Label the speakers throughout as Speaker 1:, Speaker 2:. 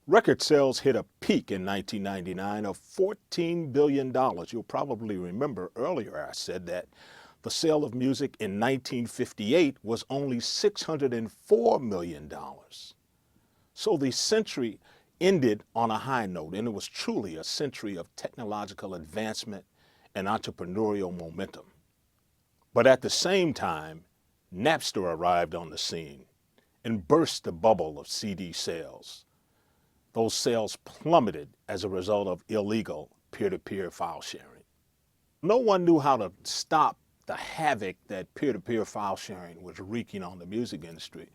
Speaker 1: Record sales hit a peak in 1999 of $14 billion. You'll probably remember earlier I said that the sale of music in 1958 was only $604 million. So the century ended on a high note, and it was truly a century of technological advancement and entrepreneurial momentum. But at the same time, Napster arrived on the scene and burst the bubble of CD sales. Those sales plummeted as a result of illegal peer-to-peer file sharing. No one knew how to stop the havoc that peer-to-peer file sharing was wreaking on the music industry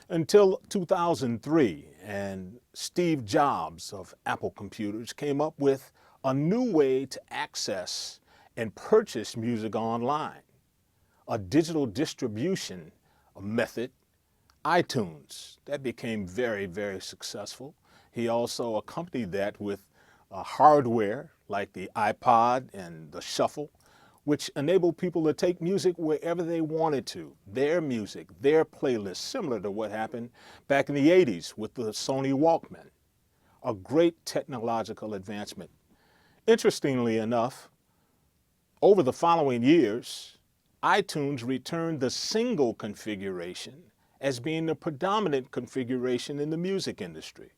Speaker 1: until 2003, and Steve Jobs of Apple Computers came up with a new way to access and purchase music online, a digital distribution method, iTunes. That became very, very successful. He also accompanied that with hardware like the iPod and the Shuffle, which enabled people to take music wherever they wanted to, their music, their playlist, similar to what happened back in the 80s with the Sony Walkman. A great technological advancement. Interestingly enough, over the following years, iTunes returned the single configuration as being the predominant configuration in the music industry.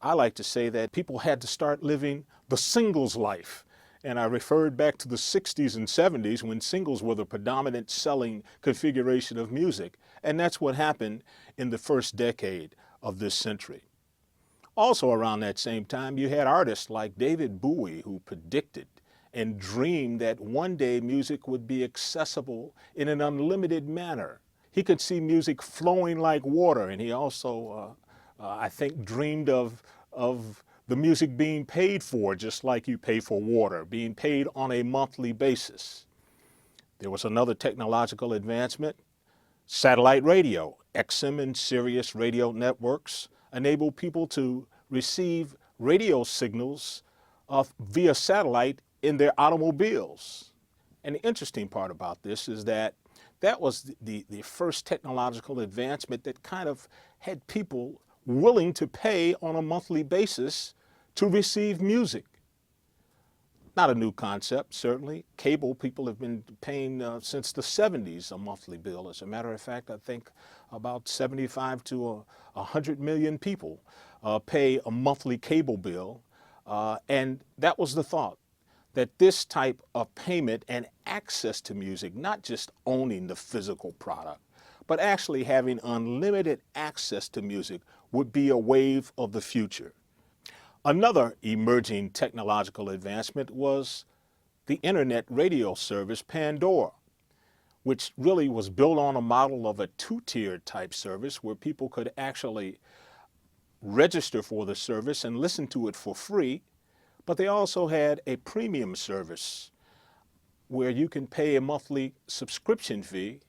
Speaker 1: I like to say that people had to start living the singles life. And I referred back to the 60s and 70s when singles were the predominant selling configuration of music. And that's what happened in the first decade of this century. Also around that same time, you had artists like David Bowie who predicted and dreamed that one day music would be accessible in an unlimited manner. He could see music flowing like water, and he also I think dreamed of the music being paid for just like you pay for water, being paid on a monthly basis. There was another technological advancement. Satellite radio, XM and Sirius radio networks enabled people to receive radio signals via satellite in their automobiles. And the interesting part about this is that that was the first technological advancement that kind of had people willing to pay on a monthly basis to receive music. Not a new concept, certainly. Cable people have been paying since the 70s a monthly bill. As a matter of fact, I think about 75 to 100 million people pay a monthly cable bill. And that was the thought, that this type of payment and access to music, not just owning the physical product, but actually having unlimited access to music would be a wave of the future. Another emerging technological advancement was the internet radio service Pandora, which really was built on a model of a two-tiered type service where people could actually register for the service and listen to it for free, but they also had a premium service where you can pay a monthly subscription fee,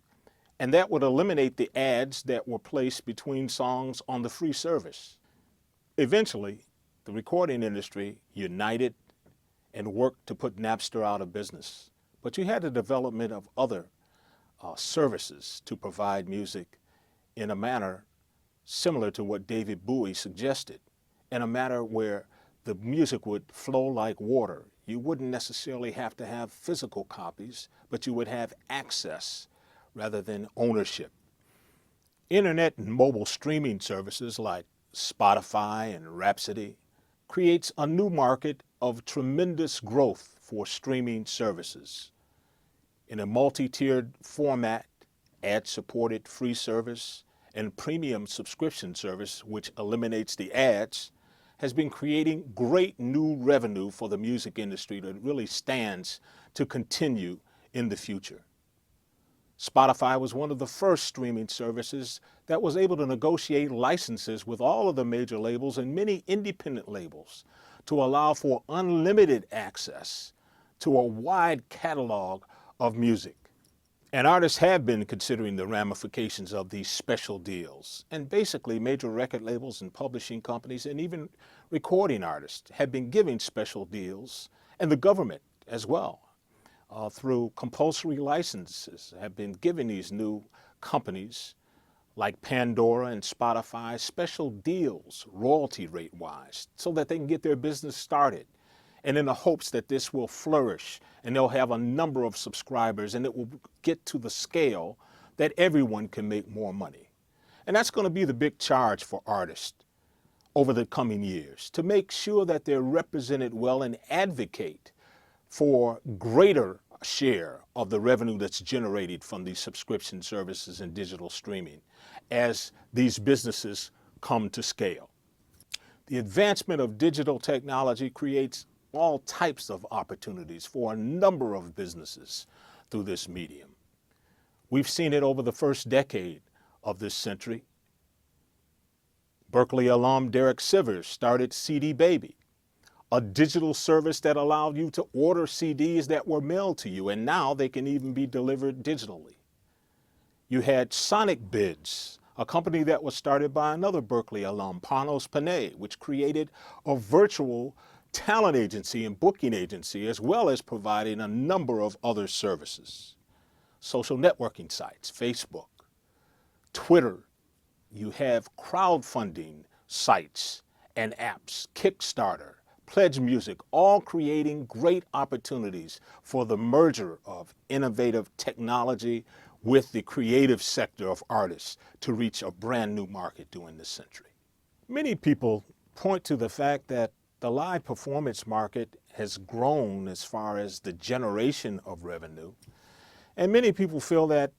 Speaker 1: and that would eliminate the ads that were placed between songs on the free service. Eventually, the recording industry united and worked to put Napster out of business. But you had the development of other services to provide music in a manner similar to what David Bowie suggested, in a manner where the music would flow like water. You wouldn't necessarily have to have physical copies, but you would have access rather than ownership. Internet and mobile streaming services like Spotify and Rhapsody creates a new market of tremendous growth for streaming services. In a multi-tiered format, ad-supported free service and premium subscription service, which eliminates the ads, has been creating great new revenue for the music industry that really stands to continue in the future. Spotify was one of the first streaming services that was able to negotiate licenses with all of the major labels and many independent labels to allow for unlimited access to a wide catalog of music. And artists have been considering the ramifications of these special deals. And basically, major record labels and publishing companies and even recording artists have been giving special deals, and the government as well, through compulsory licenses, have been giving these new companies like Pandora and Spotify, special deals royalty rate wise so that they can get their business started. And in the hopes that this will flourish and they'll have a number of subscribers and it will get to the scale that everyone can make more money. And that's going to be the big charge for artists over the coming years, to make sure that they're represented well and advocate for greater share of the revenue that's generated from these subscription services and digital streaming as these businesses come to scale. The advancement of digital technology creates all types of opportunities for a number of businesses through this medium. We've seen it over the first decade of this century. Berkeley alum Derek Sivers started CD Baby, a digital service that allowed you to order CDs that were mailed to you, and now they can even be delivered digitally. You had Sonic Bids, a company that was started by another Berkeley alum, Panos Panay, which created a virtual talent agency and booking agency, as well as providing a number of other services. Social networking sites, Facebook, Twitter. You have crowdfunding sites and apps, Kickstarter, Pledge Music, all creating great opportunities for the merger of innovative technology with the creative sector of artists to reach a brand new market during this century. Many people point to the fact that the live performance market has grown as far as the generation of revenue. And many people feel that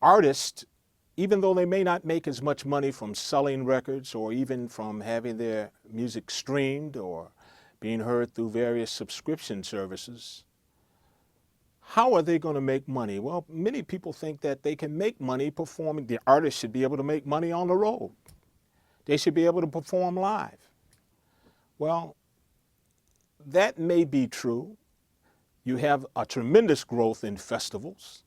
Speaker 1: artists, even though they may not make as much money from selling records or even from having their music streamed or being heard through various subscription services, how are they going to make money? Well, many people think that they can make money performing. The artist should be able to make money on the road. They should be able to perform live. Well, that may be true. You have a tremendous growth in festivals.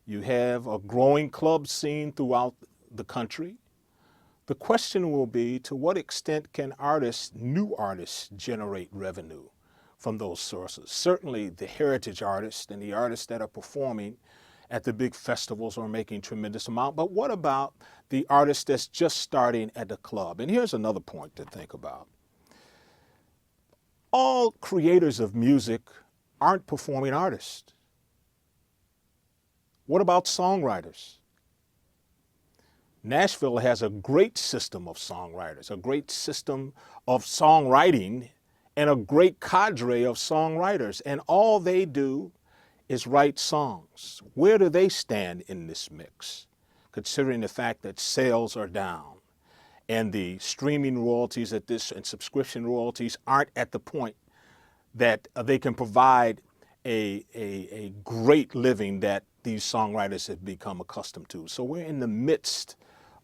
Speaker 1: You have a growing club scene throughout the country. The question will be, to what extent can artists, new artists, generate revenue from those sources? Certainly the heritage artists and the artists that are performing at the big festivals are making tremendous amount. But what about the artist that's just starting at the club? And here's another point to think about. All creators of music aren't performing artists. What about songwriters? Nashville has a great system of songwriters, a great system of songwriting, and a great cadre of songwriters. And all they do is write songs. Where do they stand in this mix, considering the fact that sales are down and the streaming royalties at this and subscription royalties aren't at the point that they can provide a great living that these songwriters have become accustomed to? So we're in the midst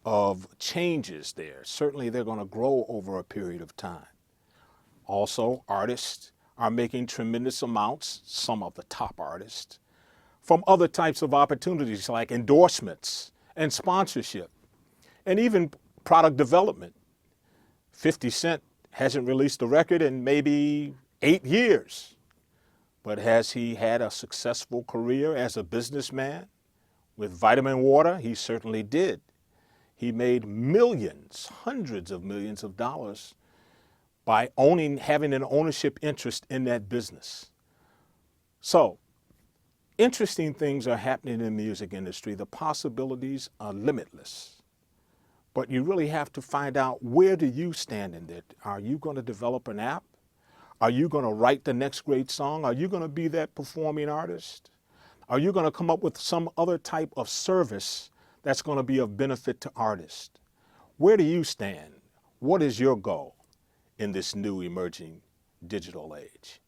Speaker 1: of changes there. Certainly they're going to grow over a period of time. Also, artists are making tremendous amounts, some of the top artists, from other types of opportunities like endorsements and sponsorship and even product development. 50 Cent hasn't released a record in maybe 8 years. But has he had a successful career as a businessman? With Vitamin Water, he certainly did. He made millions, hundreds of millions of dollars by having an ownership interest in that business. So, interesting things are happening in the music industry. The possibilities are limitless. But you really have to find out, where do you stand in that? Are you going to develop an app? Are you going to write the next great song? Are you going to be that performing artist? Are you going to come up with some other type of service that's going to be of benefit to artists? Where do you stand? What is your goal in this new emerging digital age?